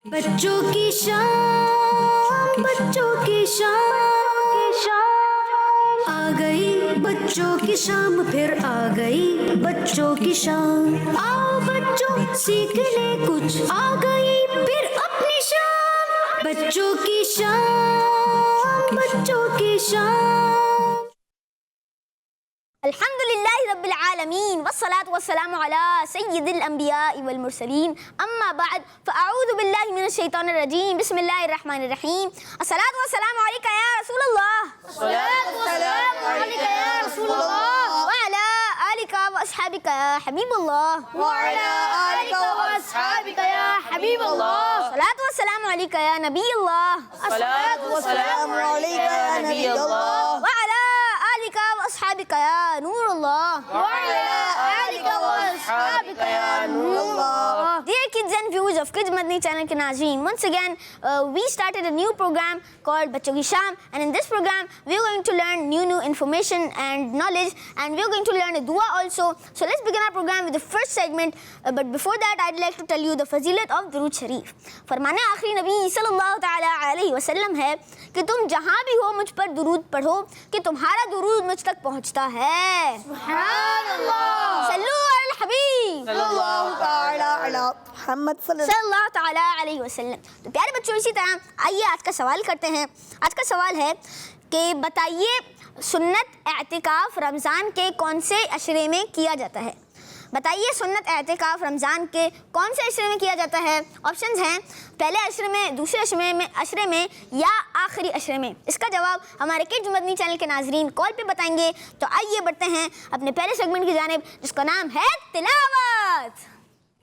बच्चों की शाम, बच्चों की शाम आ गई, बच्चों की शाम फिर आ गई, बच्चों की शाम। आओ बच्चों सीख ले कुछ, आ गई फिर अपनी शाम। बच्चों की शाम, बच्चों की शाम। अल्हम्दुलिल्लाहि रब्बिल आलमीन वस्सलातु वस्सलामु अला सय्यिदिल अंबियाइ वल मुरसलीन अम्मा बाद फ़अऊज़ु बिल्लाहि मिनश शैतानिर रजीम बिस्मिल्लाहिर रहमानिर रहीम। अस्सलातु वस्सलामु अलैका या रसूलल्लाह, अस्सलातु वस्सलामु अलैका या रसूलल्लाह व अला आलिका व अस्हाबिका या हबीबल्लाह, व अला आलिका व अस्हाबिका या हबीबल्लाह। अस्सलातु वस्सलामु अलैका या नबीयल्लाह, अस्सलातु वस्सलामु अलैका या नबीयल्लाह व अला आलिका व अस्हाबिका या नूरुल्लाह, व अला आलिका व अस्हाबिका या Noorullah. Dear kids and viewers of Kids Madani channel के नाज़रीन, once again we started a new program called बच्चों की शाम, and in this program we are going to learn new information and knowledge, and we are going to learn a dua also. So let's begin our program with the first segment, but before that I'd like to tell you the fazilat of दुरूद शरीफ। फरमाना आखिरी नबी सल्लल्लाहु ताला अलैहि वसल्लम है कि तुम जहाँ भी हो मुझ पर दुरूद पढ़ो कि तुम्हारा दुरूद मुझ तक पहुँचता है। सुब्हानअल्लाह, सल्लु अलल हबीब सल्लल्लाहु ताला अला मुहम्मद सल्लल्लाहु ताला अलैहि वसल्लम। तो प्यारे बच्चों, इसी तरह आइए आज का सवाल करते हैं। आज का सवाल है कि बताइए सुन्नत एतिकाफ रमज़ान के कौन से अशरे में किया जाता है। बताइए सुन्नत एतिकाफ रमज़ान के कौन से अशरे में किया जाता है। ऑप्शंस हैं पहले अशरे में, दूसरे अशरे में या आखिरी अशरे में। इसका जवाब हमारे किड्स मदनी चैनल के नाजरीन कॉल पे बताएंगे। तो आइए बढ़ते हैं अपने पहले सेगमेंट की जानिब, जिसका नाम है तिलावत।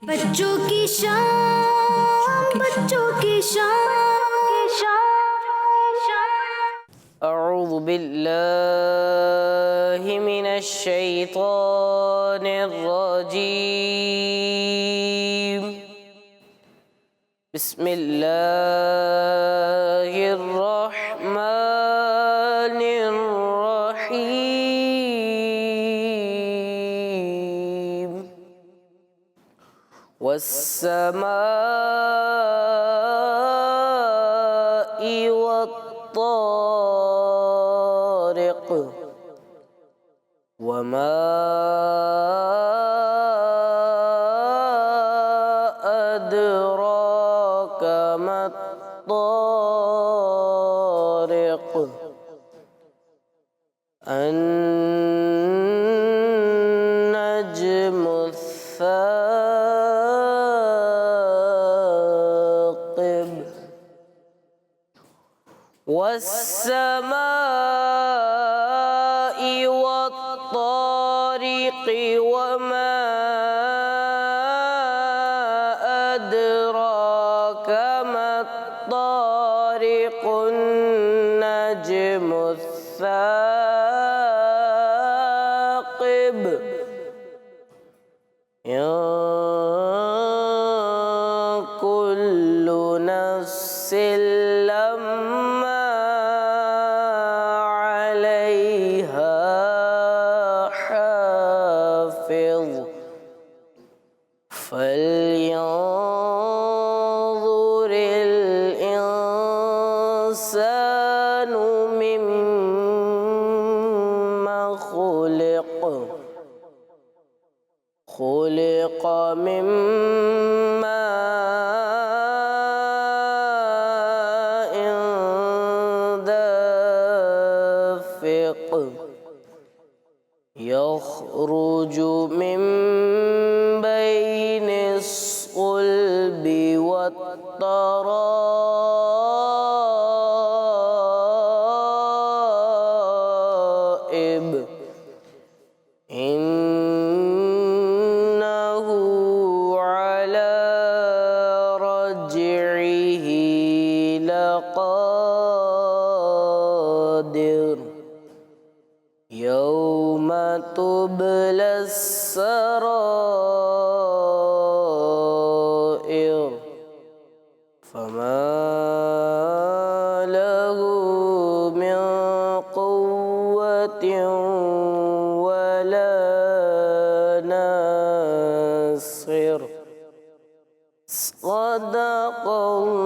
बच्चों की शाम, बच्चों की शाम। अऊज़ु बिल्लाहि मिनश शैतानिर रजीम। बिस्मिल्लाहिर रहमानिर रहीम। वस्समाइ वत्तारिक़ वमा अदराक मत्तारिक़ अन्नज्मुस्साक़िब वस्समाइ वत्तारिक़ वमा अदराक मत्तारिक़ अन्नज्मुस्साक़िब या कुल्लु नफ्सिन लम्मा अलैहा हाफ़िज़ फल्यंज़ुरिल इंसानु मिम्मा खुलिक़ मिन माइन दाफ़िक़ यख़रुजु मिन बैनिस क़ुल्बि वत्तराइब इन्नहु अला रज्इही लक़ादिर यौम तुबलस सराइर फमा लहु मिन क़ुव्वतिन वला नासिर। सदक़ल्लाहु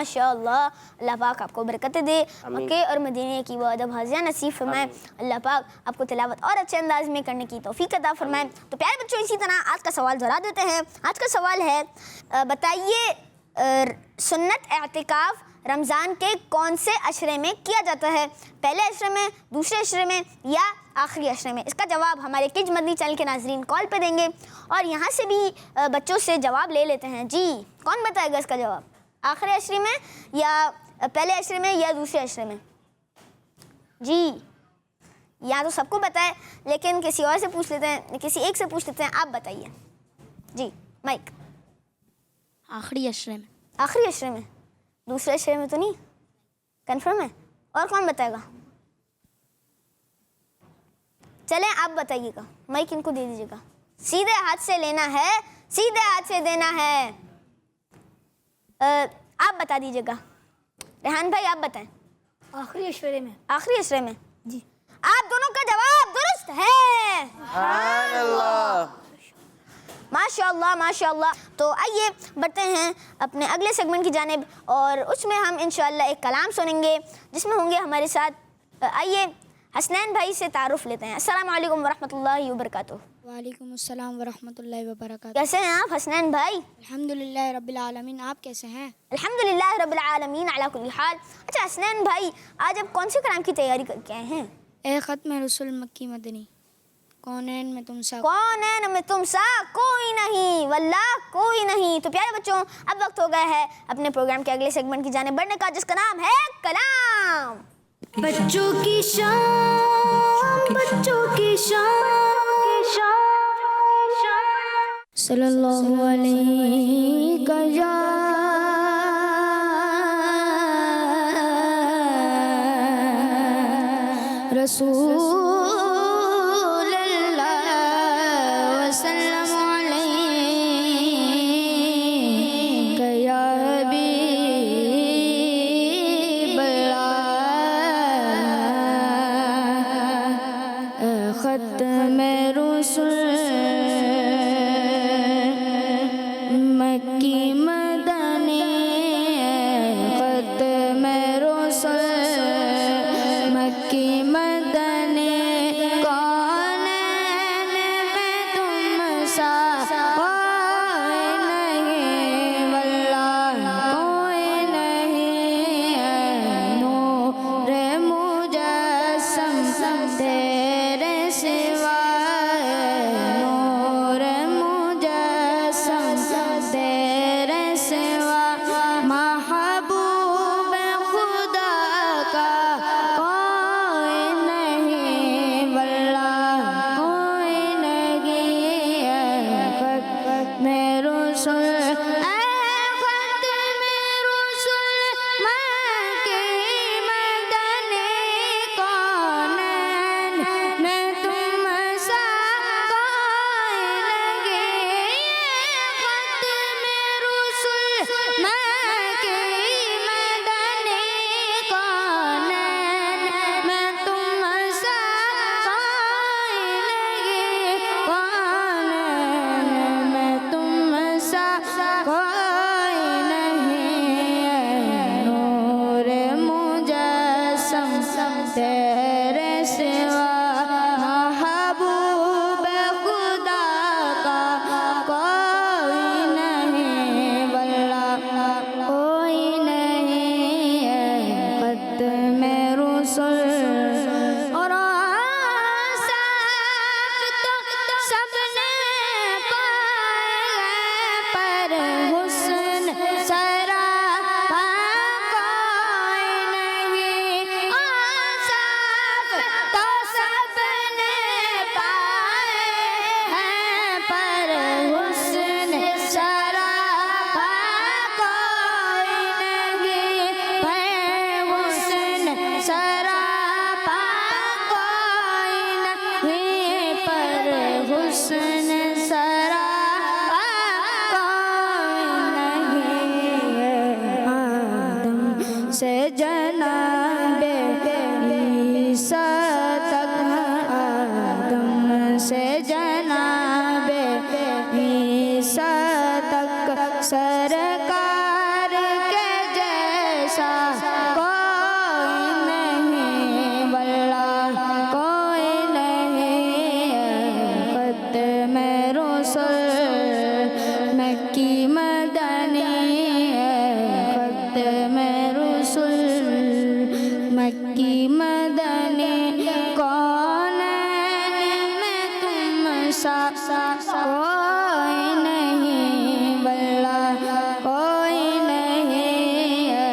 माशाअल्लाह। अल्लाह पाक आपको बरकतें दे, मक्के और मदीने की वो अदब हाजिया नसीब फरमाए। अल्लाह पाक आपको तिलावत और अच्छे अंदाज में करने की तौफीक अता फरमाए। तो प्यारे बच्चों, इसी तरह आज का सवाल दोहरा देते हैं। आज का सवाल है, बताइए सुन्नत एतिकाफ रमज़ान के कौन से अशरे में किया जाता है? पहले अशरे में, दूसरे अशरे में या आखिरी अशरे में? इसका जवाब हमारे किड्स मदनी चैनल के नाजरीन कॉल पे देंगे और यहाँ से भी बच्चों से जवाब ले लेते हैं। जी, कौन बताएगा इसका जवाब? आखिरी अशरे में या पहले अशरे में या दूसरे अशरे में? जी, यहाँ तो सबको पता है, लेकिन किसी और से पूछ लेते हैं, किसी एक से पूछ लेते हैं। आप बताइए। जी, माइक। आखिरी अशरे में। आखिरी अशरे में? दूसरे अशरे में तो नहीं? कंफर्म है? और कौन बताएगा? चलें, आप बताइएगा। माइक इनको दे दीजिएगा। सीधे हाथ से लेना है, सीधे हाथ से देना है। आप बता दीजिएगा। रेहान भाई, आप बताएं। आखिरी अशरे में। आखिरी अशरे में? जी। आप दोनों का जवाब दुरुस्त है। सुभान अल्लाह। माशाअल्लाह माशाअल्लाह। तो आइए बढ़ते हैं अपने अगले सेगमेंट की जानिब और उसमें हम इंशाअल्लाह एक कलाम सुनेंगे जिसमें होंगे हमारे साथ। आइए हसनैन भाई से तारुफ लेते हैं। अस्सलामु अलैकुम वरहमतुल्लाहि वबरकातुहू। वालेकुम अस्सलाम वरहमतुल्लाहि वबरकातुहू। कैसे हैं आप हसनैन भाई? अल्हम्दुलिल्लाह रब्बिल आलमीन। आप कैसे हैं? अल्हम्दुलिल्लाह रब्बिल आलमीन अला कुल्ली हाल। अच्छा हसनैन भाई, आज आप कौन से कलाम की तैयारी करके आए हैं? ए ख़त्म रसूल मक्की मदनी, कौनैन में तुम सा। कौनैन में तुम सा कोई नहीं, वल्लाह कोई नहीं। तो प्यारे बच्चों, अब वक्त हो गया है अपने प्रोग्राम के अगले सेगमेंट की जानिब बढ़ने का, जिसका नाम है कलाम। बच्चों की शाम, बच्चों की शाम। सल्लल्लाहु अलैहि या रसूल तेरे सिवा सा कोई नहीं, वल्लाह कोई नहीं है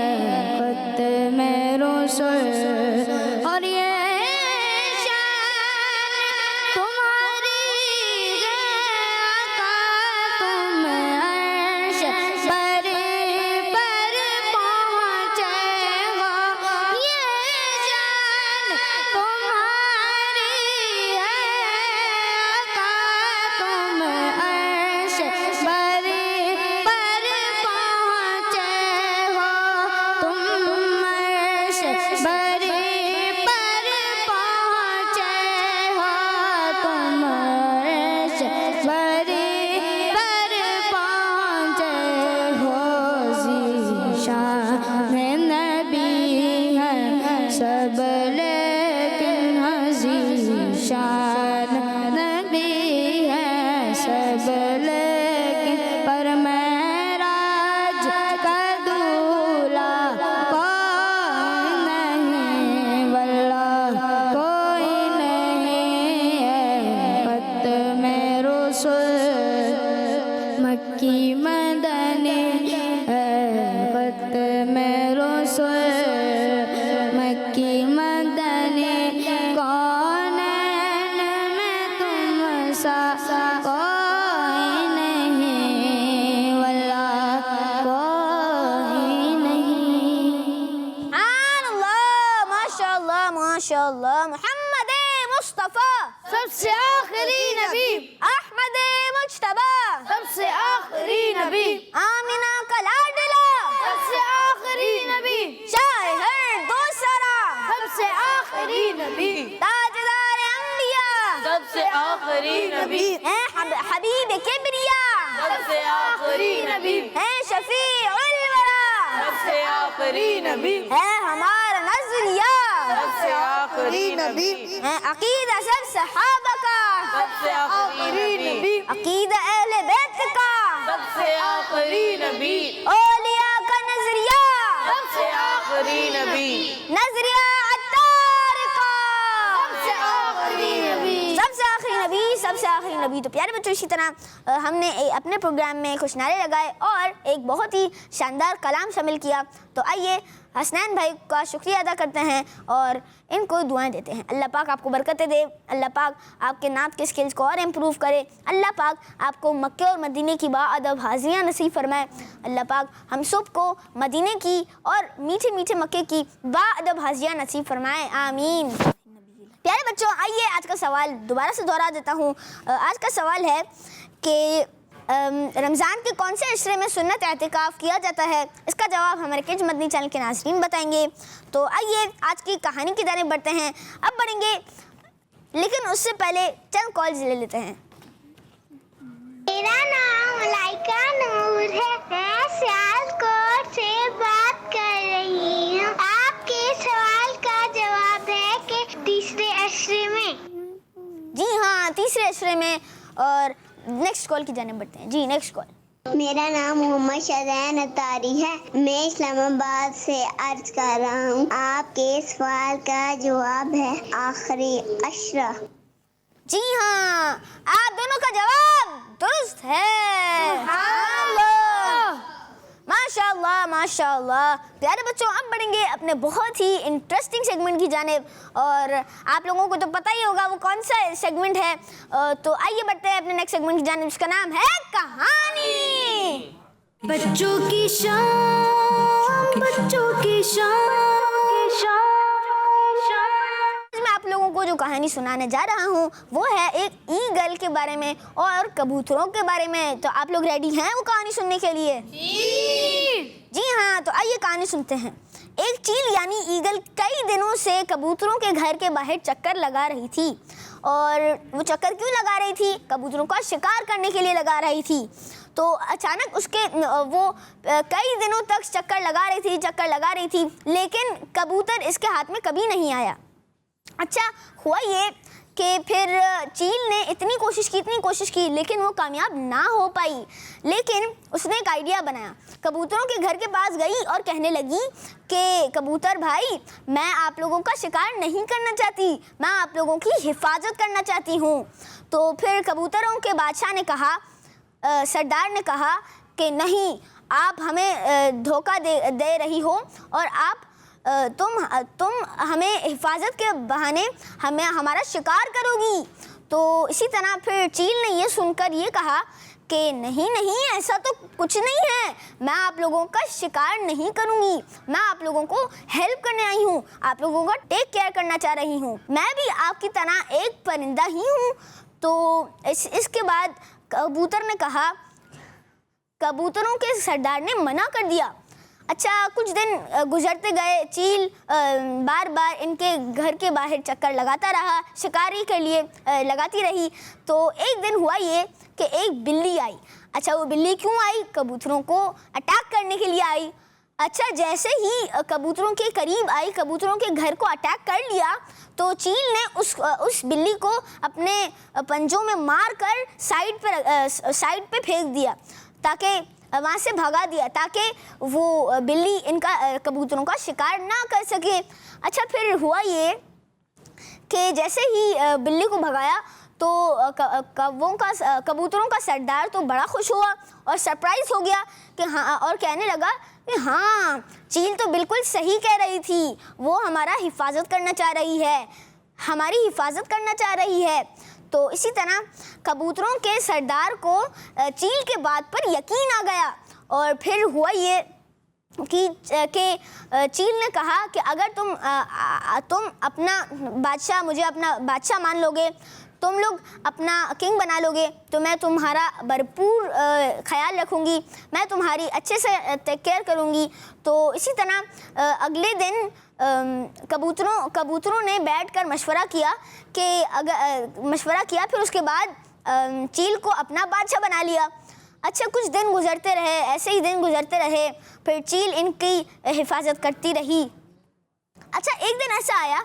खुद में रसूल। और ये शान तुम्हारी है आका, तुम अर्श पर पहुँचे हो। ये शान तुम्हारी है आका, तुम अर्श पर पहुँचे हो। तुम अर्श पर पहुँचे हो। तुम अर्श पर पहुँचे हो। ज़ीशान नबी है सब लेकिन ज़ीशान नबी है सब लेकिन, पर महराज का दूल्हा कोई नहीं, वल्लाह कोई नहीं है खुद में रसूल। मक्की मदनी है खुद में रसूल। मक्की मदनी कौनैन में तुम सा कोई नहीं, वल्लाह कोई नहीं। अल्लाह, माशाअल्लाह माशाअल्लाह। मोहम्मद मुस्तफ़ा सबसे आखिरी नबी, अहमद मुज्तबा सबसे आखिरी नबी, आमिना का लाडला सबसे आखिरी नबी, शाह हर दूसरा सबसे आखिरी नबी, ताजदार अंबिया सबसे आखिरी नबी, हबीब किबरिया सबसे आखिरी नबी, है शफीउल वरा, सबसे आखिरी नबी, है हमारा नजरिया, सबसे आखिरी नबी, है अकीदा सब सहाबा का, सबसे आखिरी नबी, अकीदा अहले बैत का, सबसे आखिरी नबी, औलिया का नजरिया, सबसे आखिरी नबी, नजरिया अत्तार का, सबसे आखिरी नबी, सबसे आखिरी नबी, सबसे आखिरी नबी। तो प्यारे बच्चों, इसी तरह हमने अपने प्रोग्राम में कुछ नारे लगाए और एक बहुत ही शानदार कलाम शामिल किया। तो आइए हसनैन भाई का शुक्रिया अदा करते हैं और इनको दुआएं देते हैं। अल्लाह पाक आपको बरकतें दे, अल्लाह पाक आपके नात के स्किल्स को और इम्प्रूव करे, अल्लाह पाक आपको मक्के और मदीने की बाअदब हाज़ियाँ नसीब फरमाए, अल्लाह पाक हम सब को मदीने की और मीठे मीठे मक्के की बाअदब हाज़ियाँ नसीब फरमाए, आमीन। प्यारे बच्चों, आइए आज का सवाल दोबारा से दोहरा देता हूँ। आज का सवाल है कि रमज़ान के कौन से अशरे में सुन्नत एतिकाफ़ किया जाता है? इसका जवाब हमारे किड्स मदनी चैनल के नाज़रीन बताएंगे। तो आइए आज की कहानी की जानिब बढ़ते हैं। अब बढ़ेंगे, लेकिन उससे पहले चंद कॉल्स ले लेते हैं। मेरा नाम मलाइका नूर है, मैं सियालकोट से बात कर रही हूँ। आपके सवाल का जवाब है कि तीसरे अशरे में। जी हाँ, तीसरे अशरे में। और नेक्स्ट कॉल की जानिब बढ़ते हैं। जी नेक्स्ट कॉल। मेरा नाम मोहम्मद शज़ैन अतारी है, मैं इस्लामाबाद से अर्ज कर रहा हूँ। आपके सवाल का जवाब है आखिरी अशरा। जी हाँ, आप दोनों का जवाब दुरुस्त है। माशाअल्लाह माशाअल्लाह। प्यारे बच्चों, अब बढ़ेंगे अपने बहुत ही इंटरेस्टिंग सेगमेंट की जानिब, और आप लोगों को तो पता ही होगा वो कौन सा सेगमेंट है। तो आइए बढ़ते हैं अपने नेक्स्ट सेगमेंट की जानिब, जिसका नाम है कहानी। बच्चों की शाम, बच्चों की शाम। आज मैं आप लोगों को जो कहानी सुनाने जा रहा हूँ वो है एक ईगल के बारे में और कबूतरों के बारे में। तो आप लोग रेडी हैं वो कहानी सुनने के लिए? जी हाँ, तो आइए कहानी सुनते हैं। एक चील यानी ईगल कई दिनों से कबूतरों के घर के बाहर चक्कर लगा रही थी। और वो चक्कर क्यों लगा रही थी? कबूतरों का शिकार करने के लिए लगा रही थी। तो अचानक उसके वो कई दिनों तक चक्कर लगा रही थी, लेकिन कबूतर इसके हाथ में कभी नहीं आया। अच्छा हुआ ये कि फिर चील ने इतनी कोशिश की लेकिन वो कामयाब ना हो पाई। लेकिन उसने एक आइडिया बनाया। कबूतरों के घर के पास गई और कहने लगी कि कबूतर भाई, मैं आप लोगों का शिकार नहीं करना चाहती, मैं आप लोगों की हिफाजत करना चाहती हूँ। तो फिर कबूतरों के बादशाह ने कहा, सरदार ने कहा कि नहीं, आप हमें धोखा दे रही हो और आप तुम हमें हिफाजत के बहाने हमारा शिकार करोगी। तो इसी तरह फिर चील ने ये सुनकर ये कहा कि नहीं, ऐसा तो कुछ नहीं है, मैं आप लोगों का शिकार नहीं करूँगी, मैं आप लोगों को हेल्प करने आई हूँ, आप लोगों का टेक केयर करना चाह रही हूँ, मैं भी आपकी तरह एक परिंदा ही हूँ। तो इसके बाद कबूतर ने कहा, कबूतरों के सरदार ने मना कर दिया। अच्छा, कुछ दिन गुजरते गए। चील बार बार इनके घर के बाहर चक्कर लगाता रहा, शिकारी के लिए लगाती रही। तो एक दिन हुआ ये कि एक बिल्ली आई। अच्छा, वो बिल्ली क्यों आई? कबूतरों को अटैक करने के लिए आई। अच्छा, जैसे ही कबूतरों के करीब आई, कबूतरों के घर को अटैक कर लिया, तो चील ने उस बिल्ली को अपने पंजों में मार कर साइड पे फेंक दिया, ताकि वहाँ से भगा दिया, ताकि वो बिल्ली इनका कबूतरों का शिकार ना कर सके। अच्छा, फिर हुआ ये कि जैसे ही बिल्ली को भगाया तो कबूतरों का सरदार तो बड़ा खुश हुआ और सरप्राइज हो गया कि हाँ, और कहने लगा कि हाँ, चील तो बिल्कुल सही कह रही थी, वो हमारा हिफाजत करना चाह रही है, हमारी हिफाजत करना चाह रही है। तो इसी तरह कबूतरों के सरदार को चील के बात पर यकीन आ गया। और फिर हुआ ये कि चील ने कहा कि अगर तुम अपना बादशाह, मुझे अपना बादशाह मान लोगे, तुम लोग अपना किंग बना लोगे, तो मैं तुम्हारा भरपूर ख्याल रखूँगी, मैं तुम्हारी अच्छे से टेक केयर करूँगी। तो इसी तरह अगले दिन कबूतरों ने बैठकर मशवरा किया फिर उसके बाद चील को अपना बादशाह बना लिया। अच्छा, कुछ दिन गुजरते रहे, ऐसे ही दिन गुजरते रहे, फिर चील इनकी हिफाजत करती रही। अच्छा, एक दिन ऐसा आया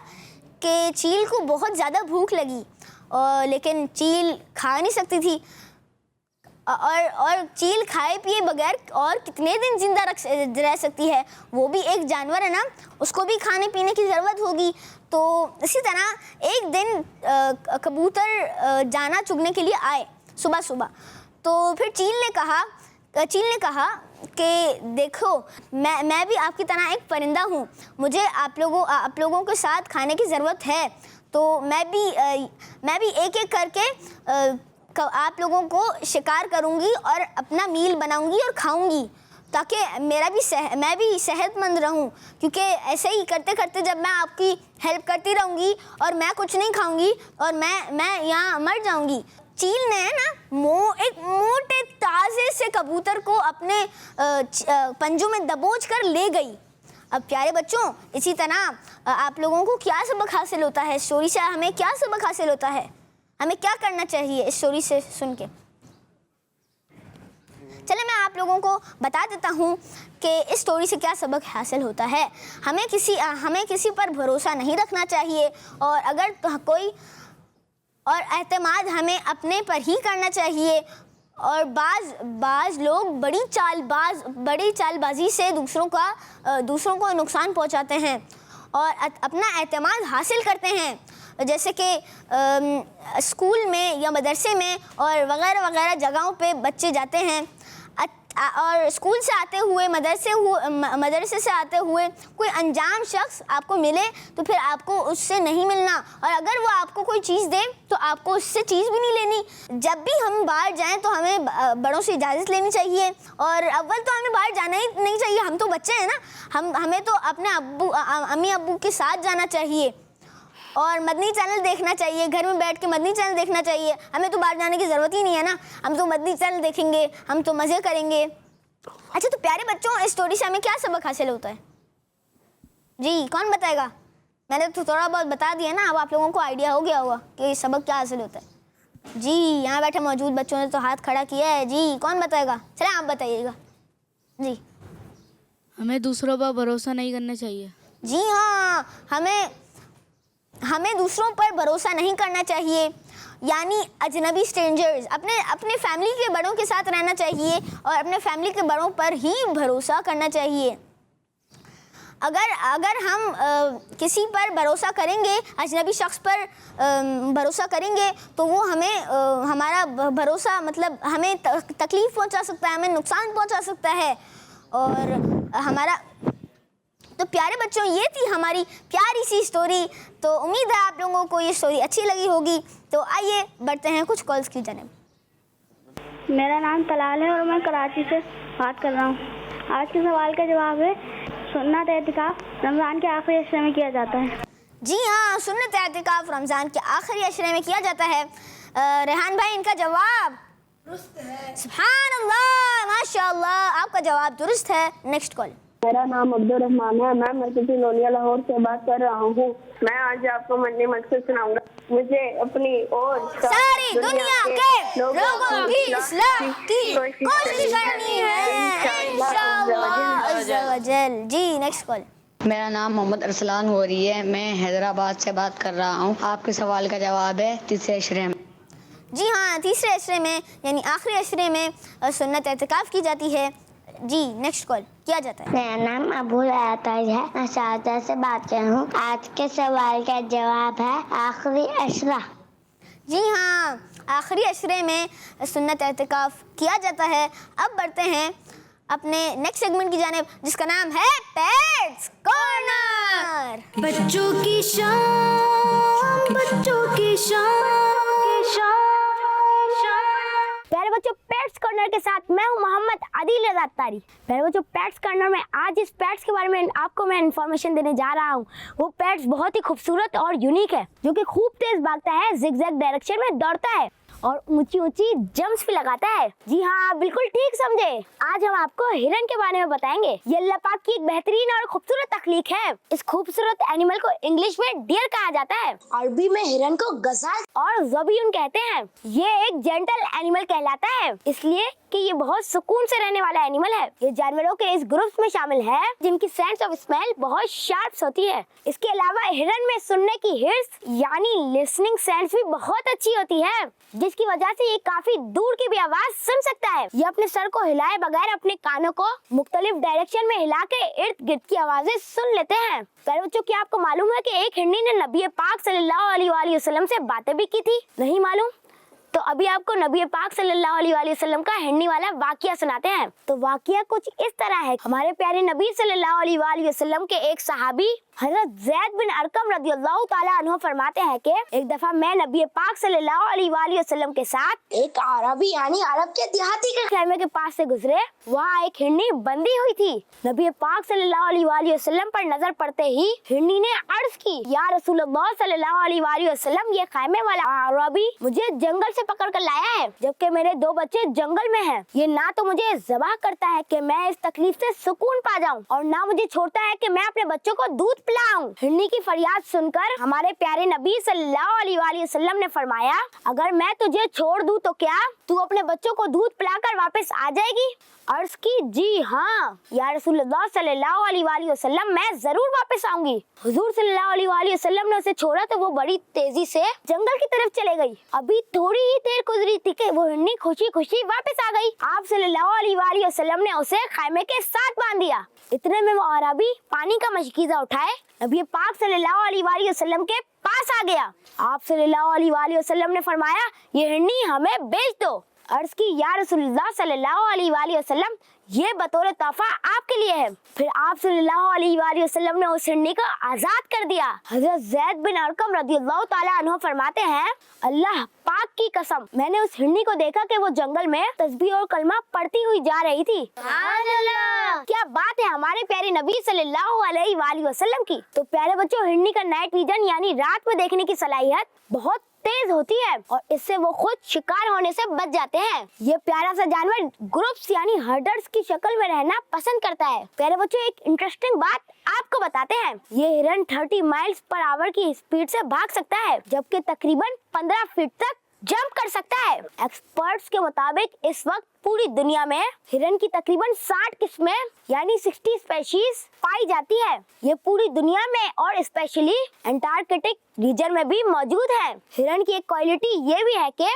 कि चील को बहुत ज़्यादा भूख लगी, लेकिन चील खा नहीं सकती थी। और चील खाए पिए बगैर और कितने दिन जिंदा रह सकती है? वो भी एक जानवर है ना, उसको भी खाने पीने की ज़रूरत होगी। तो इसी तरह एक दिन कबूतर दाना चुगने के लिए आए सुबह सुबह। तो फिर चील ने कहा कि देखो, मैं भी आपकी तरह एक परिंदा हूँ, मुझे आप लोगों के साथ खाने की ज़रूरत है। तो मैं भी एक एक करके आप लोगों को शिकार करूंगी और अपना मील बनाऊंगी और खाऊंगी, ताकि मैं भी सेहतमंद रहूं। क्योंकि ऐसे ही करते करते जब मैं आपकी हेल्प करती रहूंगी और मैं कुछ नहीं खाऊंगी और मैं यहाँ मर जाऊंगी। चील ने ना एक मोटे ताजे से कबूतर को अपने पंजों में दबोच कर ले गई। अब प्यारे बच्चों, इसी तरह आप लोगों को क्या सबक हासिल होता है? स्टोरी से हमें क्या सबक हासिल होता है? हमें क्या करना चाहिए इस स्टोरी से सुन के? चलिए मैं आप लोगों को बता देता हूँ कि इस स्टोरी से क्या सबक हासिल होता है। हमें किसी पर भरोसा नहीं रखना चाहिए, और अगर एतमाद हमें अपने पर ही करना चाहिए। और बाज लोग बड़ी चालबाजी से दूसरों को नुकसान पहुंचाते हैं और अपना एतमाद हासिल करते हैं। जैसे कि स्कूल में या मदरसे में और वगैरह वगैरह जगहों पे बच्चे जाते हैं, और स्कूल से आते हुए मदरसे से आते हुए कोई अनजान शख्स आपको मिले तो फिर आपको उससे नहीं मिलना, और अगर वो आपको कोई चीज़ दे तो आपको उससे चीज़ भी नहीं लेनी। जब भी हम बाहर जाएं तो हमें बड़ों से इजाज़त लेनी चाहिए, और अव्वल तो हमें बाहर जाना ही नहीं चाहिए, हम तो बच्चे हैं ना, हमें तो अपने अम्मी अब्बू के साथ जाना चाहिए और मदनी चैनल देखना चाहिए। घर में बैठ के मदनी चैनल देखना चाहिए, हमें तो बाहर जाने की ज़रूरत ही नहीं है ना, हम तो मदनी चैनल देखेंगे, हम तो मज़े करेंगे। अच्छा, तो प्यारे बच्चों, इस स्टोरी से हमें क्या सबक हासिल होता है? जी, कौन बताएगा? मैंने तो थोड़ा बहुत बता दिया ना, अब आप लोगों को आइडिया हो गया होगा कि सबक क्या हासिल होता है। जी, यहाँ बैठे मौजूद बच्चों ने तो हाथ खड़ा किया है। जी, कौन बताएगा? चले आप बताइएगा। जी, हमें दूसरों पर भरोसा नहीं करना चाहिए। जी हाँ, हमें दूसरों पर भरोसा नहीं करना चाहिए, यानी अजनबी स्ट्रेंजर्स। अपने फैमिली के बड़ों के साथ रहना चाहिए और अपने फैमिली के बड़ों पर ही भरोसा करना चाहिए। अगर हम किसी पर भरोसा करेंगे, अजनबी शख्स पर भरोसा करेंगे, तो वो हमें हमारा भरोसा मतलब हमें तकलीफ़ पहुंचा सकता है, हमें नुकसान पहुंचा सकता है। और हमारा तो प्यारे बच्चों, ये थी हमारी प्यारी सी स्टोरी। तो उम्मीद है आप लोगों को ये स्टोरी अच्छी लगी होगी। तो आइए बढ़ते हैं कुछ कॉल्स की जानिब। मेरा नाम तलाल है और मैं कराची से बात कर रहा हूँ। आज के सवाल का जवाब है सुन्नत एतिकाफ रमज़ान के आखिरी अशरे में किया जाता है। जी हाँ, सुन्नत एतिकाफ रमज़ान के आखिरी अशरे में किया जाता है। रेहान भाई, इनका जवाब दुरुस्त है। सुभान अल्लाह, माशाअल्लाह, आपका जवाब दुरुस्त है। Next call. मेरा नाम अब्दुल रहमान है, मैं मरकजी लोनिया लाहौर से बात कर रहा हूँ। मैं आज आपको मदनी मकसद सुनाऊंगा। मुझे अपनी और सारी दुनिया के लोगों की इस्लाह की कोशिश करनी है इंशाअल्लाह अज़्ज़ा वजल। जी नेक्स्ट कॉल। मेरा नाम मोहम्मद अरसलान हो रही है, मैं हैदराबाद से बात कर रहा हूँ। आपके सवाल का जवाब है तीसरे अशरे में। जी हाँ, तीसरे अशरे में यानी आखिरी अशरे में सुन्नत एतिकाफ की जाती है। जी नेक्स्ट कॉल किया जाता है। मेरा नाम अबुल आताज है, मैं शारजा से बात कर रहा हूँ। आज के सवाल का जवाब है आखिरी अशरा। जी हाँ, आखिरी अशरे में सुन्नत एतिकाफ किया जाता है। अब बढ़ते हैं अपने नेक्स्ट सेगमेंट की जानिब, जिसका नाम है पेट्स कॉर्नर। बच्चों की शान, बच्चों की शान। प्यारे बच्चों, पेट्स कॉर्नर के साथ मैं हूं मोहम्मद आदिल रज़ा तारी। प्यारे बच्चों, पेट्स कॉर्नर में आज इस पेट्स के बारे में आपको मैं इन्फॉर्मेशन देने जा रहा हूं। वो पेट्स बहुत ही खूबसूरत और यूनिक है, जो कि खूब तेज भागता है, जिगजैग डायरेक्शन में दौड़ता है और ऊंची ऊंची जंप्स भी लगाता है। जी हाँ, बिल्कुल ठीक समझे। आज हम आपको हिरन के बारे में बताएंगे। ये अल्लाह पाक की एक बेहतरीन और खूबसूरत तख्लीक है। इस खूबसूरत एनिमल को इंग्लिश में डियर कहा जाता है, अरबी में हिरन को गज़ाल और ज़बीयुन कहते हैं। ये एक जेंटल एनिमल कहलाता है, इसलिए कि ये बहुत सुकून से रहने वाला एनिमल है। ये जानवरों के इस ग्रुप में शामिल है जिनकी सेंस ऑफ स्मेल बहुत शार्प होती है। इसके अलावा हिरन में सुनने की हिर्स यानी लिसनिंग सेंस भी बहुत अच्छी होती है, जिसकी वजह से ये काफी दूर की भी आवाज सुन सकता है। ये अपने सर को हिलाए बगैर अपने कानों को मुख्तलिफ डायरेक्शन में हिला के इर्द गिर्द की आवाजें सुन लेते हैं। प्यारे बच्चों, क्या आपको मालूम है कि एक हिरनी ने नबी पाक सल्लल्लाहु अलैहि वसल्लम से बातें भी की थी? नहीं मालूम? तो अभी आपको नबी पाक सल्लल्लाहु अलैहि वसल्लम का हिरनी वाला वाकया सुनाते हैं। तो वाकया कुछ इस तरह है। हमारे प्यारे नबी सल्लल्लाहु अलैहि वसल्लम के एक सहाबी हज़रत ज़ैद बिन अरकम रज़ियल्लाहु ताला अन्हु फरमाते हैं कि एक दफा मैं नबी पाक सल्लल्लाहु अलैहि वसल्लम के साथ एक अरबी यानी अरब के देहाती के खैमे के पास से गुजरे। वहाँ एक हिरनी बंधी हुई थी। नबी पाक सल्लल्लाहु अलैहि वसल्लम पर नजर पड़ते ही हिरनी ने अर्ज की, या रसूलुल्लाह सल्लल्लाहु अलैहि वसल्लम, ये खैमे वाला अरबी मुझे जंगल से पकड़ कर लाया है, जबकि मेरे 2 बच्चे जंगल में हैं। ये ना तो मुझे ज़बह करता है कि मैं इस तकलीफ से सुकून पा जाऊं, और ना मुझे छोड़ता है कि मैं अपने बच्चों को दूध पिलाऊं। हिरनी की फरियाद सुनकर हमारे प्यारे नबी सल्लल्लाहु अलैहि वसल्लम ने फरमाया, अगर मैं तुझे छोड़ दूं तो क्या तू अपने बच्चों को दूध पिलाकर वापस आ जाएगी? अर्ज की, जी हाँ या रसूलुल्लाह सल्लल्लाहु अलैहि वसल्लम, मैं जरूर वापस आऊंगी। हुजूर सल्लल्लाहु अलैहि वसल्लम ने उसे छोड़ा तो वो बड़ी तेजी से जंगल की तरफ चले गई। अभी थोड़ी ही देर गुजरी थी कि वो हिरनी खुशी खुशी वापस आ गई। आप सल्लल्लाहु अलैहि वसल्लम ने उसे खैमे के साथ बांध दिया। इतने में वो अरबी पानी का मशकीज़ा उठाए नबी पाक सल्लल्लाहु अलैहि वसल्लम के पास आ गया। आप सल्लल्लाहु अलैहि वसल्लम ने फरमाया, ये हिरनी हमें बेच दो। अर्ज की, या रसूलुल्लाह सल्लल्लाहु अलैहि वसल्लम, ये बतौर तोहफा आपके लिए है। फिर आप सल्लल्लाहु अलैहि वसल्लम ने उस हिरनी को आजाद कर दिया। हज़रत ज़ैद बिन अरकम रज़ियल्लाहु ताला अन्हु फरमाते हैं, अल्लाह पाक की कसम, मैंने उस हिरनी को देखा कि वो जंगल में तस्बीह और कलमा पढ़ती हुई जा रही थी। क्या बात है हमारे प्यारे नबी सल्लल्लाहु अलैहि वसल्लम की। तो प्यारे बच्चों, हिरनी का नाइट विजन यानी रात में देखने की सलाहियत बहुत तेज होती है और इससे वो खुद शिकार होने से बच जाते हैं। ये प्यारा सा जानवर ग्रुप्स यानी हर्डर्स की शक्ल में रहना पसंद करता है। प्यारे बच्चों, एक इंटरेस्टिंग बात आपको बताते हैं। ये हिरन 30 माइल्स पर आवर की स्पीड से भाग सकता है, जबकि तकरीबन 15 फीट तक जंप कर सकता है। एक्सपर्ट्स के मुताबिक इस वक्त पूरी दुनिया में हिरन की तकरीबन 60 किस्में यानी 60 स्पेशीज पाई जाती है। ये पूरी दुनिया में और स्पेशली अंटार्कटिक रीजन में भी मौजूद है। हिरन की एक क्वालिटी ये भी है कि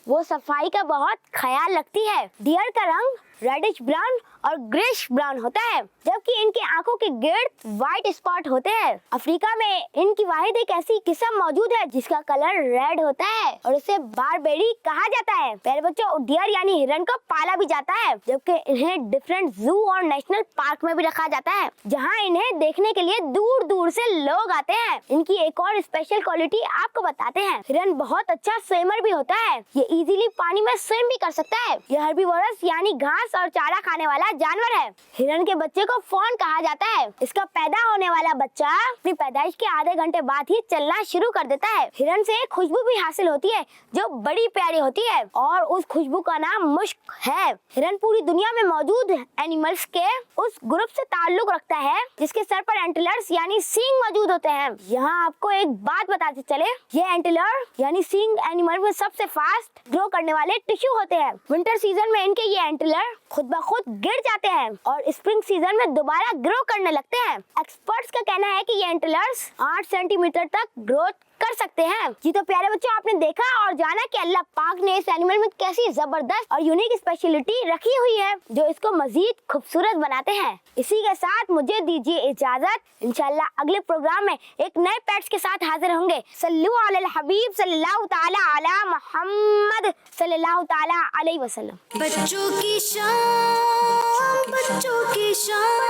वो सफाई का बहुत ख्याल रखती है। डियर का रंग रेडिश ब्राउन और ग्रेश ब्राउन होता है, जबकि इनकी आंखों के गिर्द व्हाइट स्पॉट होते हैं। अफ्रीका में इनकी वाहिद एक ऐसी किस्म मौजूद है जिसका कलर रेड होता है और उसे बारबेरी कहा जाता है। प्यारे बच्चों, डियर यानी हिरन को पाला भी जाता है, जबकि इन्हें डिफरेंट जू और नेशनल पार्क में भी रखा जाता है, जहाँ इन्हें देखने के लिए दूर दूर से लोग आते हैं। इनकी एक और स्पेशल क्वालिटी आपको बताते हैं। हिरन बहुत अच्छा स्विमर भी होता है। ये इजीली पानी में स्विम भी कर सकता है। ये हर्बीवोरस यानी घास और चारा खाने वाला जानवर है। हिरन के बच्चे को फॉन कहा जाता है। इसका पैदा होने वाला बच्चा अपनी पैदाइश के आधे घंटे बाद ही चलना शुरू कर देता है। हिरन से खुशबू भी हासिल होती है जो बड़ी प्यारी होती है और उस खुशबू का नाम मुश्क है। हिरन पूरी दुनिया में मौजूद एनिमल्स के उस ग्रुप से ताल्लुक रखता है जिसके सर पर एंटलर्स यानी सींग मौजूद होते हैं। यहाँ आपको एक बात बताते चले, ये एंटलर यानी सींग एनिमल में सबसे फास्ट ग्रो करने वाले टिश्यू होते हैं। विंटर सीजन में इनके ये एंटलर खुद ब खुद गिर जाते हैं और स्प्रिंग सीजन में दोबारा ग्रो करने लगते हैं। एक्सपर्ट्स का कहना है कि ये एंटलर्स 8 सेंटीमीटर तक ग्रोथ कर सकते हैं। जी तो प्यारे बच्चों, आपने देखा और जाना कि अल्लाह पाक ने इस एनिमल में कैसी जबरदस्त और यूनिक स्पेशलिटी रखी हुई है जो इसको मजीद खूबसूरत बनाते हैं। इसी के साथ मुझे दीजिए इजाजत। इंशाल्लाह अगले प्रोग्राम में एक नए पेट्स के साथ हाजिर होंगे। सल्लु अलल हबीब सल्लल्लाहु ताला अला मुहम्मद सल्लल्लाहु ताला अलैहि वसल्लम। बच्चों की शान, बच्चों की शान।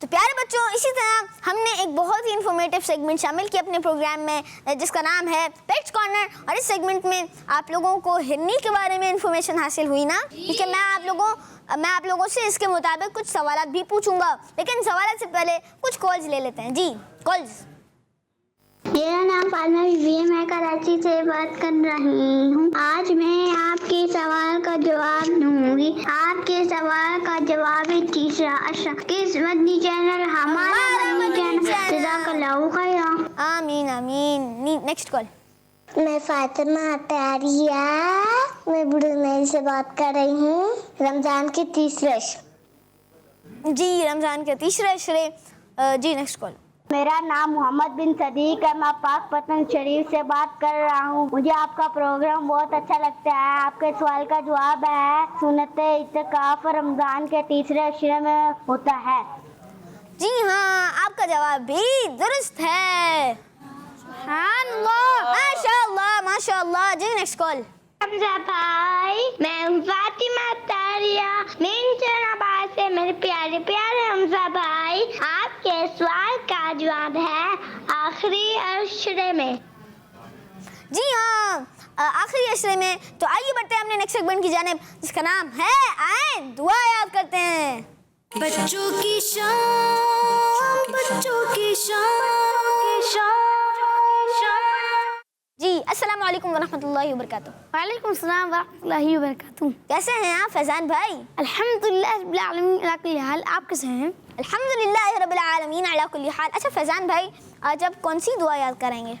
तो प्यारे बच्चों, इसी तरह हमने एक बहुत ही इंफॉर्मेटिव सेगमेंट शामिल किया अपने प्रोग्राम में जिसका नाम है पेट्स कॉर्नर। और इस सेगमेंट में आप लोगों को हिरनी के बारे में इंफॉर्मेशन हासिल हुई ना, क्योंकि मैं आप लोगों से इसके मुताबिक कुछ सवालात भी पूछूंगा। लेकिन सवालात से पहले कुछ कॉल्स ले लेते हैं। जी कॉल्स। मेरा नाम फातिमा बीबी है, मैं कराची से बात कर रही हूँ। आज मैं आपके सवाल का जवाब दूंगी। आपके सवाल का जवाब है तीसरा। अच्छा, किस मदनी चैनल? हमारा मदनी चैनल। जज़ाकल्लाहु खैर। आमीन आमीन। Next call. मैं फातिमा अतारिया, मैं बुढ़मेल से बात कर रही हूँ। रमजान के तीसरे जी, रमजान के तीसरे अशरे। जी नेक्स्ट कॉल। मेरा नाम मोहम्मद बिन सदीक है, मैं पाकपतन शरीफ से बात कर रहा हूँ। मुझे आपका प्रोग्राम बहुत अच्छा लगता है। आपके सवाल का जवाब है सुन्नत इत्तिकाफ रमजान के तीसरे अशरे में होता है। जी हाँ, आपका जवाब भी दुरुस्त है। माशाअल्लाह माशाअल्लाह। जी नेक्स्ट कॉल। हमजा भाई, मैं फातिमा तारिया मिंचनाबाद से। मेरे प्यारे प्यारे हमजा भाई, आपके सवाल का जवाब है आखिरी अशरे में। जी हाँ, आखिरी अशरे में। तो आइए बढ़ते हैं अपने नेक्स्ट सेगमेंट की जानिब जिसका नाम है आए दुआ याद करते हैं। बच्चों की शान, बच्चों की शान। जी अस्सलाम वालेकुम वरहमतुल्लाहि वबरकातुहू। वालेकुम सलाम वरहमतुल्लाहि वबरकातुहू। कैसे हैं आप फैजान भाई? अल्हम्दुलिल्लाह रब्बिल आलमीन अला कुल्ली हाल। आप कैसे हैं? अल्हम्दुलिल्लाह रब्बिल आलमीन अला कुल्ली हाल। अच्छा फैजान भाई, आज आप कौन सी दुआ याद करेंगे?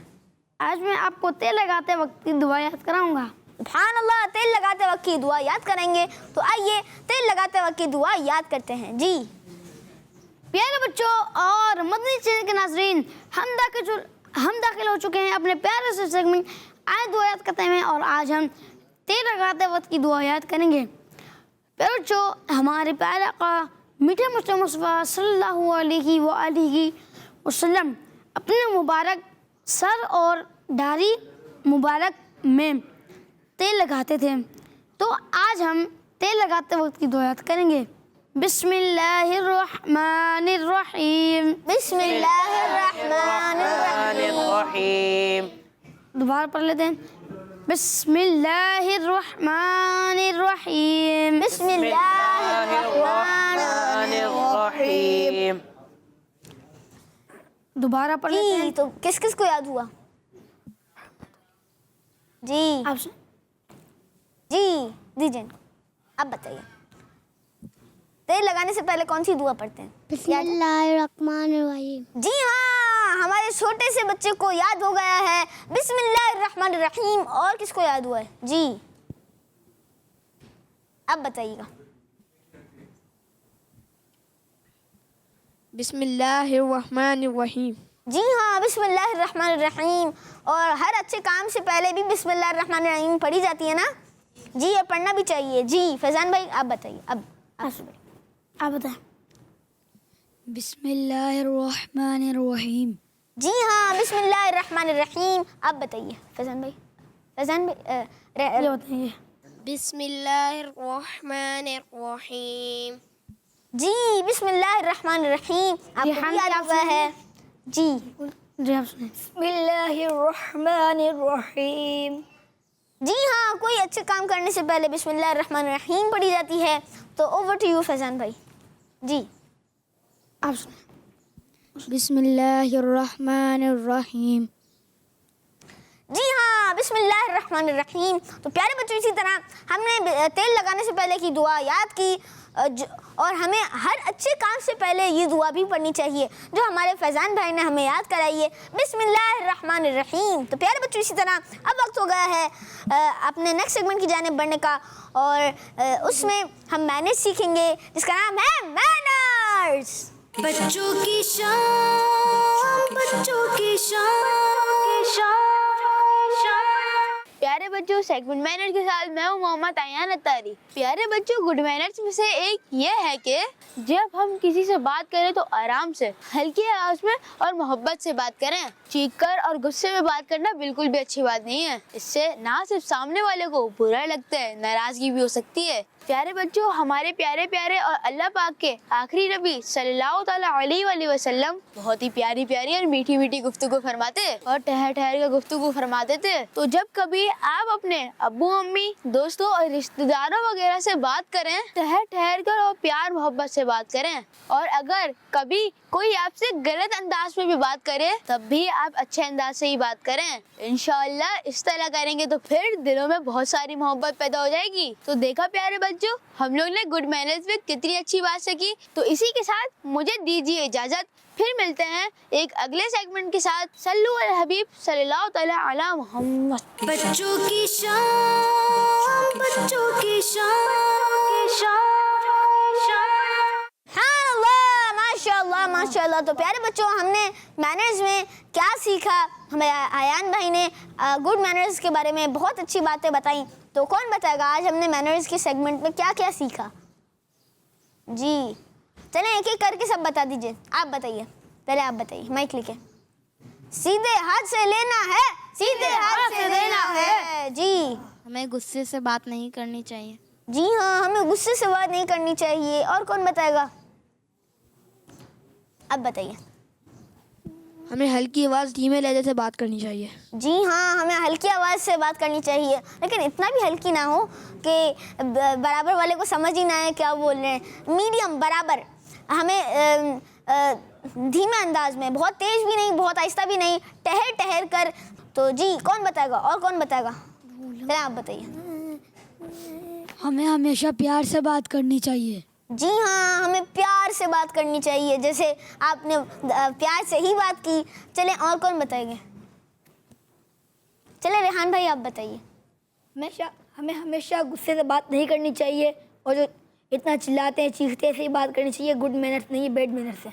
आज मैं आपको तेल लगाते वक्त की दुआ याद कराऊंगा। सुभान अल्लाह, तेल लगाते वक्त की दुआ याद करेंगे। तो आइए तेल लगाते वक्त की दुआ याद करते हैं। जी प्यारे बच्चों और मदनी चैनल के नाज़रीन, हम दाखिल हो चुके हैं अपने प्यारे से सेगमेंट आए दुआ याद करते हैं और आज हम तेल लगाते वक्त की दुआ याद करेंगे। प्यारे बच्चों, हमारे प्यारे आका मीठे मुस्तफ़ा सल्लल्लाहु अलैहि वसल्लम अपने मुबारक सर और दाढ़ी मुबारक में तेल लगाते थे। तो आज हम तेल लगाते वक्त की दुआ याद करेंगे। बिस्मिल्लाहिर्रहमानिर्रहीम। बिस्मिल्लाहिर्रहमानिर्रहीम। दोबारा पढ़ लेते हैं। बिस्मिल्लाहिर्रहमानिर्रहीम। बिस्मिल्लाहिर्रहमानिर्रहीम। दोबारा पढ़ लेते हैं। तो किस किस को याद हुआ? जी आप जी दीजिए, आप बताइए। तेल लगाने से पहले कौन सी दुआ पढ़ते हैं? बिस्मिल्लाहिर्रहमानिर्रहीम। जी हाँ, हमारे छोटे से बच्चे को याद हो गया है बिस्मिल्लाहिर्रहमानिर्रहीम। और किसको याद हुआ है? जी अब बताइएगा। बिस्मिल्लाहिर्रहमानिर्रहीम। जी हाँ, बिस्मिल्लाहिर्रहमानिर्रहीम। और हर अच्छे काम से पहले भी बिस्मिल्लाहिर्रहमानिर्रहीम पढ़ी जाती है ना जी, ये पढ़ना भी चाहिए जी। फैजान भाई आप बताइए। अब आप बताएं। बिस्मिल्लाहिर्रहमानिर्रहीम। जी हाँ, बिस्मिल्लाहिर्रहमानिर्रहीम। आप बताइए फैजान भाई। फैजान भाई ये बताइए। बिस्मिल्लाहिर्रहमानिर्रहीम। जी बिस्मिल्लाहिर्रहमानिर्रहीम। आपको भी याद हुआ है जी। जी आप सुने। बिस्मिल्लाहिर्रहमानिर्रहीम। जी हाँ, कोई अच्छे काम करने से पहले बिस्मिल्लाहिर्रहमानिर्रहीम पढ़ी जाती है। तो ओवर टू यू फैजान भाई जी। आप सुने। बिस्मिल्लाहिर्रहमानिर्रहीम। जी हाँ, बिस्मिल्लाहिर्रहमानिर्रहीम। तो प्यारे बच्चों, इसी तरह हमने तेल लगाने से पहले की दुआ याद की और हमें हर अच्छे काम से पहले ये दुआ भी पढ़नी चाहिए जो हमारे फैजान भाई ने हमें याद कराई है, बिस्मिल्लाहिर्रहमानिर्रहीम। तो प्यारे बच्चों, इसी तरह अब वक्त हो गया है अपने नेक्स्ट सेगमेंट की जानिब बढ़ने का और उसमें हम मैनर्स सीखेंगे जिसका नाम है मैनर्स। बच्चों की शान, बच्चों की शान। प्यारे बच्चों, सेगमेंट मैनर्स के साथ मैं हूँ मोहम्मद आयान अत्तारी। प्यारे बच्चों, गुड मैनर्स में से एक ये है कि जब हम किसी से बात करें तो आराम से, हल्की आवाज में और मोहब्बत से बात करें। चीखकर और गुस्से में बात करना बिल्कुल भी अच्छी बात नहीं है। इससे ना सिर्फ सामने वाले को बुरा लगता है, नाराजगी भी हो सकती है। प्यारे बच्चों, हमारे प्यारे प्यारे और अल्लाह पाक के आखिरी नबी सल्लल्लाहु ताला अलैहि वसल्लम बहुत ही प्यारी प्यारी और मीठी मीठी गुफ्तगू फरमाते और ठहर ठहर कर गुफ्तगू फरमाते थे। तो जब कभी आप अपने अब्बू अम्मी, दोस्तों और रिश्तेदारों वगैरह से बात करें, ठहर ठहर कर और प्यार मोहब्बत से बात करें। और अगर कभी कोई आपसे गलत अंदाज में भी बात करे तब भी आप अच्छे अंदाज से ही बात करें। इंशाअल्लाह इस तरह करेंगे तो फिर दिलों में बहुत सारी मोहब्बत पैदा हो जाएगी। तो देखा प्यारे बच्चों, हम लोग ने गुड मैनर्स में कितनी अच्छी बात सीखी। तो इसी के साथ मुझे दीजिए इजाजत, फिर मिलते हैं एक अगले सेगमेंट के साथ। सल्लु अल हबीब सल्लल्लाहु तआला अला मुहम्मद। बच्चों की शान, बच्चों की शान। माशाल्लाह माशाल्लाह। तो प्यारे बच्चों, हमने मैनर्स में क्या सीखा? हमें आयान भाई ने गुड मैनर्स के बारे में बहुत अच्छी बातें बताई। तो कौन बताएगा आज हमने मैनर्स के सेगमेंट में क्या क्या सीखा? जी चलें एक एक करके सब बता दीजिए। आप बताइए, पहले आप बताइए, माइक लेके। सीधे हाथ से लेना है, सीधे हाथ से देना है। जी हमें गुस्से से बात नहीं करनी चाहिए। जी हाँ, हमें गुस्से से बात नहीं करनी चाहिए। और कौन बताएगा? अब बताइए। हमें हल्की आवाज़, धीमे लहजे से बात करनी चाहिए। जी हाँ, हमें हल्की आवाज़ से बात करनी चाहिए, लेकिन इतना भी हल्की ना हो कि बराबर वाले को समझ ही ना आए क्या बोल रहे हैं। मीडियम बराबर। हमें धीमे अंदाज में, बहुत तेज भी नहीं, बहुत आहिस्ता भी नहीं, ठहर ठहर कर। तो जी कौन बताएगा? और कौन बताएगा? चलिए आप बताइए। हमें हमेशा प्यार से बात करनी चाहिए। जी हाँ, हमें प्यार से बात करनी चाहिए, जैसे आपने प्यार से ही बात की। चले और कौन बताएंगे? चले रेहान भाई आप बताइए। हमें हमेशा गुस्से से बात नहीं करनी चाहिए और जो इतना चिल्लाते हैं, चीखते हैं, ऐसे ही बात करनी चाहिए। गुड मैनर्स नहीं, बैड मैनर्स है।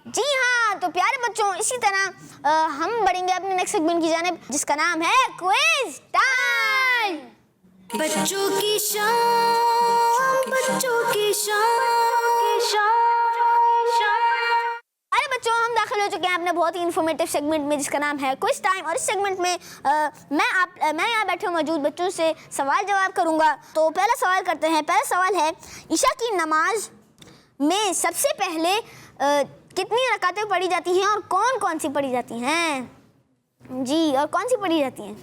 जी हाँ, तो प्यारे बच्चों, इसी तरह हम बढ़ेंगे अपने नेक्स्ट सेगमेंट की जानिब जिसका नाम है क्विज टाइम। बच्चों की शान, बच्चों की शान। अरे बच्चों, हम दाखिल हो चुके हैं अपने बहुत ही इन्फॉर्मेटिव सेगमेंट में जिसका नाम है क्विज टाइम। और इस सेगमेंट में मैं यहाँ बैठे मौजूद बच्चों से सवाल जवाब करूँगा। तो पहला सवाल करते हैं। पहला सवाल है, ईशा की नमाज में सबसे पहले कितनी रकातें पढ़ी जाती हैं और कौन कौन सी पढ़ी जाती हैं? जी, और कौन सी पढ़ी जाती हैं?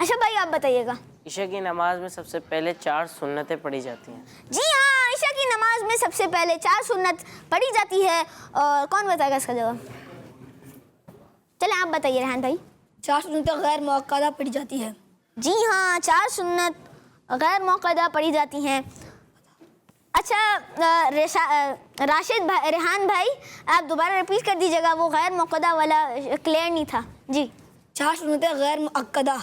अच्छा भाई आप बताइएगा। ईशा की नमाज में सबसे पहले 4 सुन्नतें पढ़ी जाती हैं। जी हाँ, ईशा की नमाज में सबसे पहले 4 सुन्नत पढ़ी जाती है। और कौन बताएगा इसका जवाब? चले आप बताइए रेहान भाई। 4 सुन्नतें गैर मुअक्कदा पढ़ी जाती है। जी हाँ, 4 सुन्नत गैर मुअक्कदा पढ़ी जाती हैं। अच्छा राशिद भाई, रेहान भाई आप दोबारा रिपीट कर दीजिएगा, वो गैर मुअक्कदा वाला क्लियर नहीं था। जी 4 सुन्नतें गैर मुअक्कदा।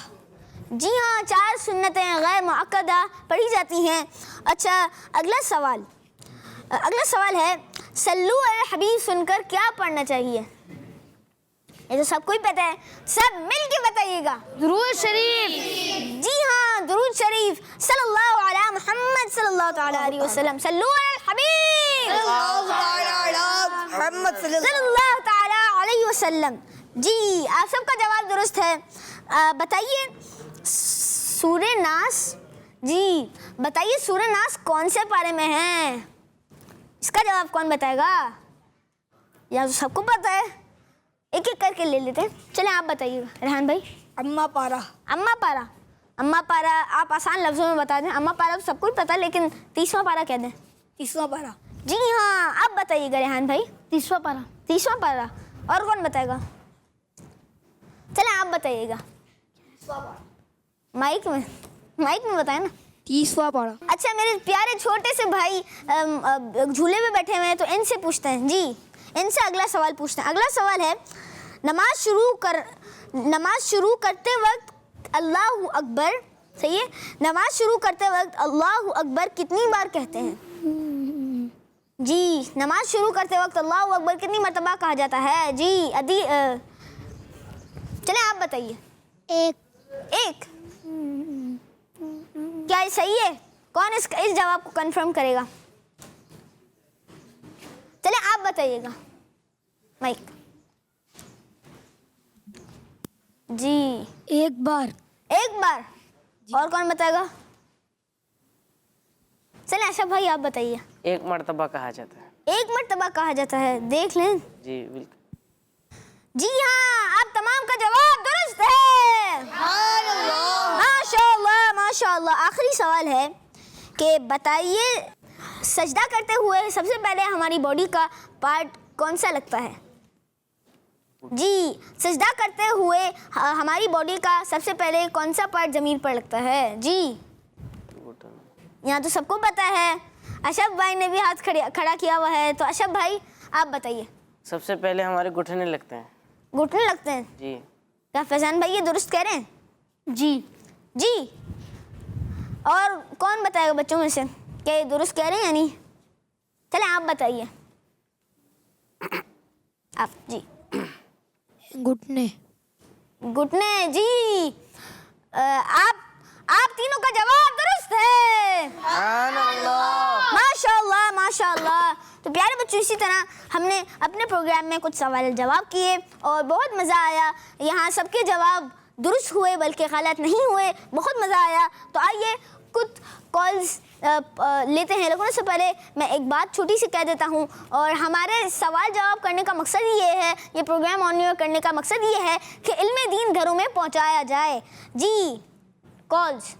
जी हाँ, 4 सुन्नतें गैर मुअक्कदा पढ़ी जाती हैं। अच्छा, अगला सवाल है, सल्लू अल हबीब सुनकर क्या पढ़ना चाहिए? ये तो सबको ही पता है, सब मिल के बताइएगा। दुरूद शरीफ। जी हाँ, दुरूद शरीफ, सल्लल्लाहु अला मुहम्मद सल्लल्लाहु तआला अलैहि वसल्लम, सल्लू अल हबीब सल्लल्लाहु तआला अलैहि वसल्लम। जी, आप सबका जवाब दुरुस्त है। बताइए सूरह नास, जी बताइए सूरह नास कौन से पारे में है? इसका जवाब कौन बताएगा? या तो सबको पता है, एक एक करके ले लेते हैं। चलें आप बताइएगा, रेहान भाई। अम्मा पारा। अम्मा पारा आप आसान लफ्जों में बता दें। अम्मा पारा तो सबको ही पता है, लेकिन 30वां पारा कह दें। 30वां पारा। जी हाँ, आप बताइएगा रेहान भाई। 30वां पारा। 30वां पारा। और कौन बताएगा? चलें आप बताइएगा, माइक में बताएं ना। 30वां पारा। अच्छा, मेरे प्यारे छोटे से भाई झूले में बैठे हुए हैं, तो इनसे पूछते हैं। जी, इनसे अगला सवाल पूछते हैं। अगला सवाल है, नमाज शुरू करते वक्त अल्लाहु अकबर, सही है, नमाज शुरू करते वक्त अल्लाहु अकबर कितनी बार कहते हैं? जी, नमाज शुरू करते वक्त अल्लाहु अकबर कितनी मर्तबा कहा जाता है? जी चलें आप बताइए। एक। क्या ये सही है? कौन इस जवाब को कंफर्म करेगा? चलें आप बताइएगा, माइक। जी, एक बार। और कौन बताएगा? चलें अशरफ भाई आप बताइए। 1 मर्तबा कहा जाता है। 1 मर्तबा कहा जाता है, देख लें। जी बिल्कुल। जी हाँ, आप तमाम का जवाब दुरुस्त है। माशाअल्लाह माशाअल्लाह। आखिरी सवाल है कि बताइए, सजदा करते हुए सबसे पहले हमारी बॉडी का पार्ट कौन सा लगता है? जी, सजदा करते हुए हमारी बॉडी का सबसे पहले कौन सा पार्ट जमीन पर लगता है? जी, यहाँ तो सबको पता है। अशरफ भाई ने भी हाथ खड़ा किया हुआ है, तो अशरफ भाई आप बताइए। सबसे पहले हमारे घुटने लगते हैं। घुटने लगते हैं? जी। क्या फैजान भाई ये दुरुस्त कह रहे हैं? जी। और कौन बताएगा बच्चों में से क्या ये दुरुस्त कह रहे हैं या नहीं? चलें आप बताइए। आप जी। घुटने। जी, आप तीनों का जवाब दुरुस्त है। माशाअल्लाह माशाअल्लाह। तो प्यारे बच्चों, इसी तरह हमने अपने प्रोग्राम में कुछ सवाल जवाब किए और बहुत मज़ा आया। यहाँ सबके जवाब दुरुस्त हुए, बल्कि गलत नहीं हुए। बहुत मज़ा आया। तो आइए कुछ कॉल्स लेते हैं। लेकिन उससे पहले मैं एक बात छोटी सी कह देता हूँ, और हमारे सवाल जवाब करने का मकसद ये है, ये प्रोग्राम ऑन एयर करने का मकसद ये है कि इल्म दीन घरों में पहुँचाया जाए। जी, कॉल्स।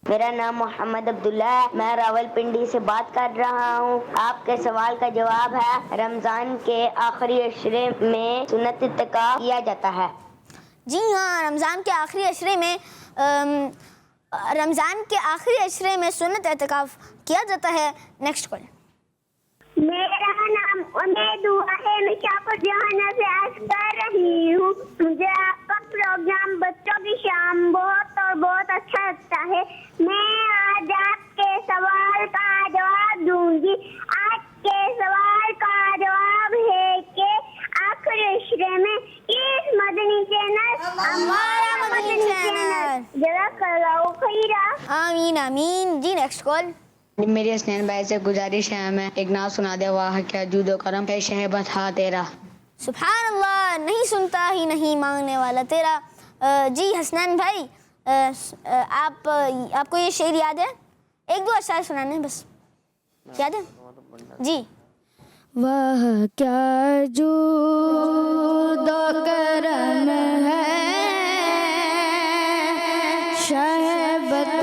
मेरा नाम मोहम्मद अब्दुल्ला है, मैं रावलपिंडी से बात कर रहा हूँ। आपके सवाल का जवाब है, रमज़ान के आखिरी अशरे में सुन्नत इत्तिकाफ किया जाता है। जी हाँ, रमज़ान के आखिरी अशरे में सुन्नत इत्तिकाफ किया जाता है। Next call. मेरा नाम उमेद हुआ है, मैं शाहपुर जहाना से अर्ज कर रही हूँ। मुझे आपका प्रोग्राम बच्चों की शाम बहुत अच्छा लगता है। मैं आज आपके सवाल का जवाब दूंगी। आज के सवाल का जवाब है कि आखिरी अशरे में इस मदनी चैनल हमारा मदनी चैनल। जज़ाकल्लाहु खैरा। आमीन आमीन। जी, नेक्स्ट कॉल। मेरे हसनैन भाई से गुजारिश है, हमें एक नाम सुना दे। वाह क्या जूदो करम है शहबत हा तेरा। सुभान अल्लाह, नहीं सुनता ही नहीं मांगने वाला तेरा। जी हसनैन भाई, आपको ये शेर याद है? 1-2 अशार सुनाने हैं बस, याद है? जी। वाह क्या जूदो करम है शहबत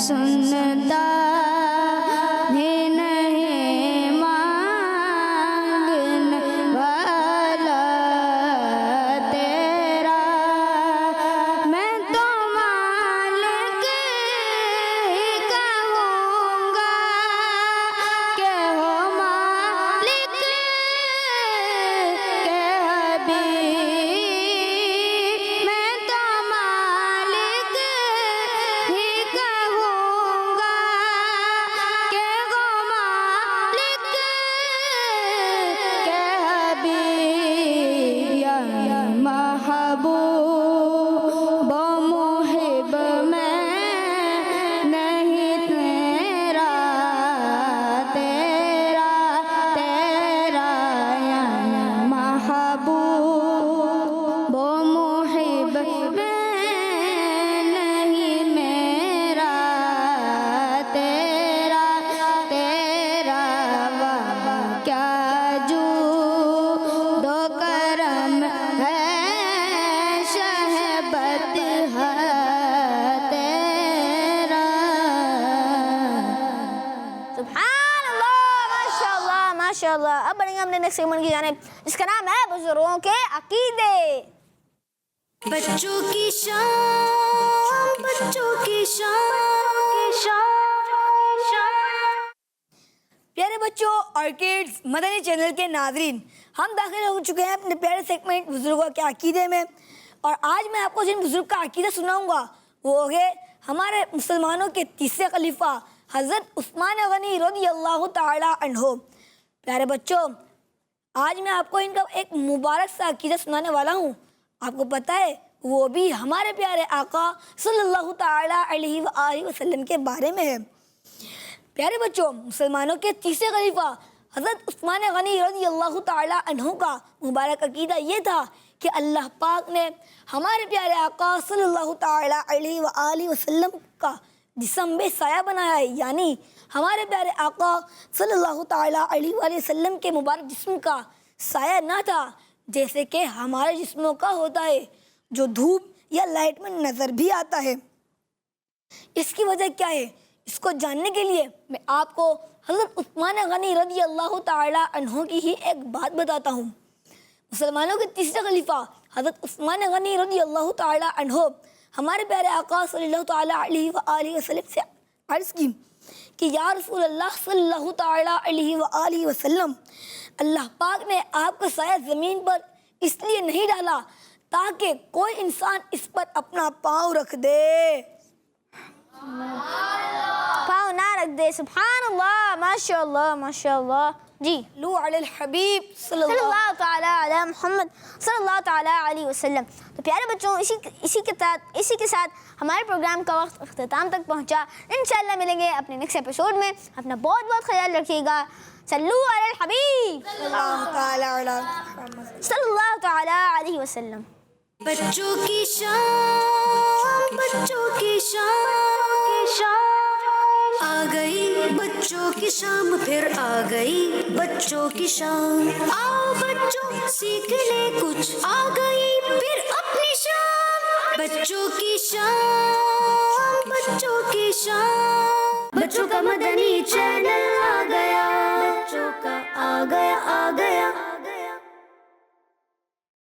सुनता ही नहीं माँ माशाल्लाह। अब बढ़ेंगे हमने नेक्स्ट सेगमेंट की जानिब, जिसका नाम है बुजुर्गों के अकीदे। बच्चों की शान, बच्चों की शान। प्यारे बच्चों और किड्स, मदनी चैनल के नाजरीन, हम दाखिल हो चुके हैं अपने प्यारे सेगमेंट बुजुर्गों के अकीदे में। और आज मैं आपको जिन बुजुर्ग का अकीदा सुनाऊंगा वो है हमारे मुसलमानों के तीसरे खलीफा हज़रत उस्मान गनी रज़ियल्लाहु ताला अन्हो। प्यारे बच्चों, आज मैं आपको इनका एक मुबारक सा अकीदा सुनाने वाला हूँ। आपको पता है वो भी हमारे प्यारे आका सल्लल्लाहु ताला अलैहि वसल्लम के बारे में है। प्यारे बच्चों, मुसलमानों के तीसरे खलीफा हज़रत उस्मान गनी रज़ियल्लाहु ताला अन्हु का मुबारक अकीदा ये था कि अल्लाह पाक ने हमारे प्यारे आका सल्लल्लाहु ताला अलैहि वसल्लम का जिस्म में साया बनाया है, यानी हमारे प्यारे आका सल्लल्लाहु ताला अलैहि वसल्लम के मुबारक जिस्म का साया ना था जैसे कि हमारे जिस्मों का होता है, जो धूप या लाइट में नज़र भी आता है। इसकी वजह क्या है, इसको जानने के लिए मैं आपको हज़रत उस्मान गनी रज़ियल्लाहु ताला अन्हु की ही एक बात बताता हूँ। मुसलमानों के तीसरे खलीफा हज़रत उस्मान गनी रज़ियल्लाहु ताला अन्हु हमारे प्यारे आका सल्लल्लाहु ताला अलैहि वसल्लम से अर्ज़ की कि या रसूल अल्लाह सल्लल्लाहु ताला अलैहि वसल्लम, अल्लाह पाक ने आपका साया ज़मीन पर इसलिए नहीं डाला ताकि कोई इंसान इस पर अपना पाँव रख दे, पाँव ना रख दे। सुभान अल्लाह, माशाल्लाह माशाल्लाह जी। लू अलल हबीब सल्लल्लाहु ताला अला मुहम्मद सल्लल्लाहु ताला अलैहि वसल्लम। तो प्यारे बच्चों, इसी के साथ हमारे प्रोग्राम का वक्त अख्ताम तक पहुंचा। इंशाल्लाह मिलेंगे अपने नेक्स्ट एपिसोड में। अपना बहुत बहुत ख्याल रखिएगा। सल्लू अलल हबीब सल्लल्लाहु ताला अलैहि वसल्लम। बच्चों की शान, बच्चों की शान। आ गई बच्चों की शाम, फिर आ गई बच्चों की शाम। आओ बच्चों सीख ले कुछ, आ गई फिर अपनी शाम। बच्चों की शान, बच्चों की शान। बच्चों का मदनी चैनल आ गया, बच्चों का आ गया।